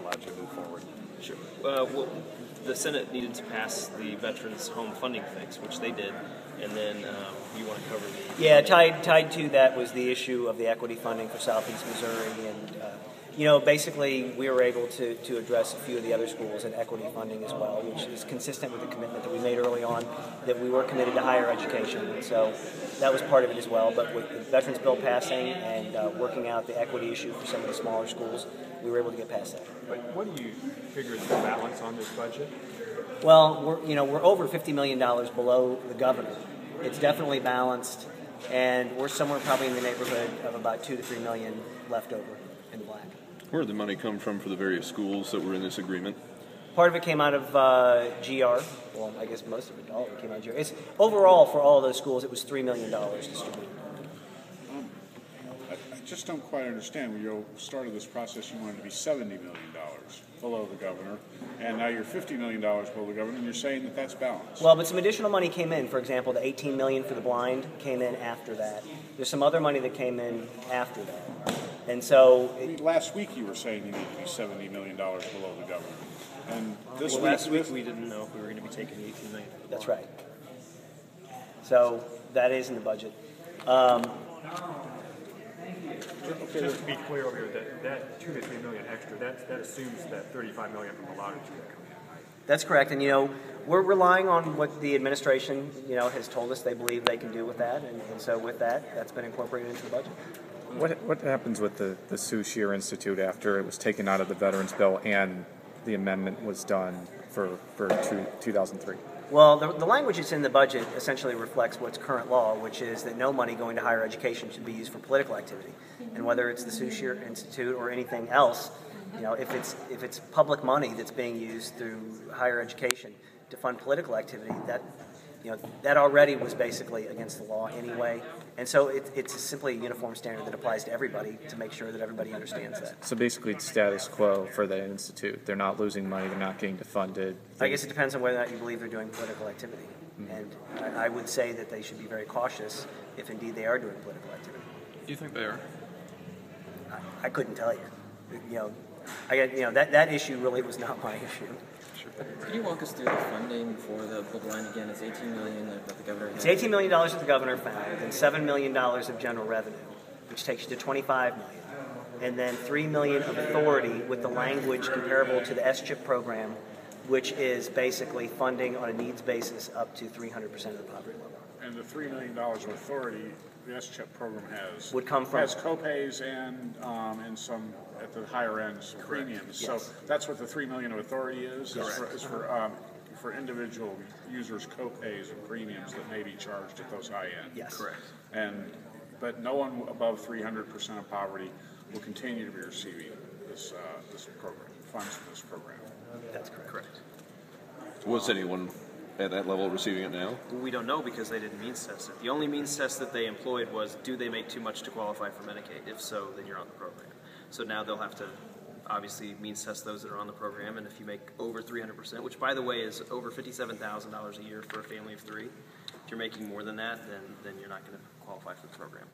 allowed to move forward. Sure. Well, the Senate needed to pass the Veterans Home Funding Fix, which they did, and then you want to cover the... Yeah, tied to that was the issue of the equity funding for Southeast Missouri, and basically we were able to address a few of the other schools and equity funding as well, which is consistent with the commitment that we made early on, that we were committed to higher education, and so that was part of it as well. But with the Veterans Bill passing and working out the equity issue for some of the smaller schools, we were able to get past that. But what do you figure is the balance on this budget? Well, we're over $50 million below the governor. It's definitely balanced, and we're somewhere probably in the neighborhood of about $2 to $3 million left over in the black. Where did the money come from for the various schools that were in this agreement? Part of it came out of GR. Well, I guess most of it, all of it came out of GR. It's, overall, for all of those schools, it was $3 million distributed. I just don't quite understand. When you started this process, you wanted to be $70 million below the governor, and now you're $50 million below the governor, and you're saying that that's balanced. Well, but some additional money came in. For example, the $18 million for the blind came in after that. There's some other money that came in after that. And so... last week you were saying you need to be $70 million below the governor. And this last week we didn't know if we were going to be taking the $18 million. That's right. So that is in the budget. Just to be clear over here, that $2 to $3 million extra, that assumes that $35 million from the lottery is going to come in. That's correct, and we're relying on what the administration has told us they believe they can do with that, and so with that, that's been incorporated into the budget. What happens with the Sue Shear Institute after it was taken out of the Veterans Bill and the amendment was done for 2003? Well, the language that's in the budget essentially reflects what's current law, which is that no money going to higher education should be used for political activity. And whether it's the Sue Shear Institute or anything else, if it's public money that's being used through higher education to fund political activity, that already was basically against the law anyway. And so it's simply a uniform standard that applies to everybody to make sure that everybody understands that. So basically it's status quo for the institute. They're not losing money. They're not getting defunded. I guess it depends on whether or not you believe they're doing political activity. Mm-hmm. And I would say that they should be very cautious if indeed they are doing political activity. Do you think they are? I couldn't tell you. That issue really was not my issue. Can you walk us through the funding for the blind again? It's $18 million that the governor has. It's $18 million that the governor found, and $7 million of general revenue, which takes you to $25 million, and then $3 million of authority with the language comparable to the SCHIP program, which is basically funding on a needs basis up to 300% of the poverty level. And the $3 million of authority the SCHIP program has would come from has copays and some at the higher end some premiums. Yes. So that's what the $3 million of authority is. Yes. Is for individual users copays and premiums that may be charged at those high end. Yes. Correct. But no one above 300% of poverty will continue to be receiving this program, funds from this program. That's correct. Correct. Was anyone at that level receiving it now? We don't know because they didn't means test it. The only means test that they employed was, do they make too much to qualify for Medicaid? If so, then you're on the program. So now they'll have to obviously means test those that are on the program, and if you make over 300%, which by the way is over $57,000 a year for a family of three, if you're making more than that, then you're not going to qualify for the program.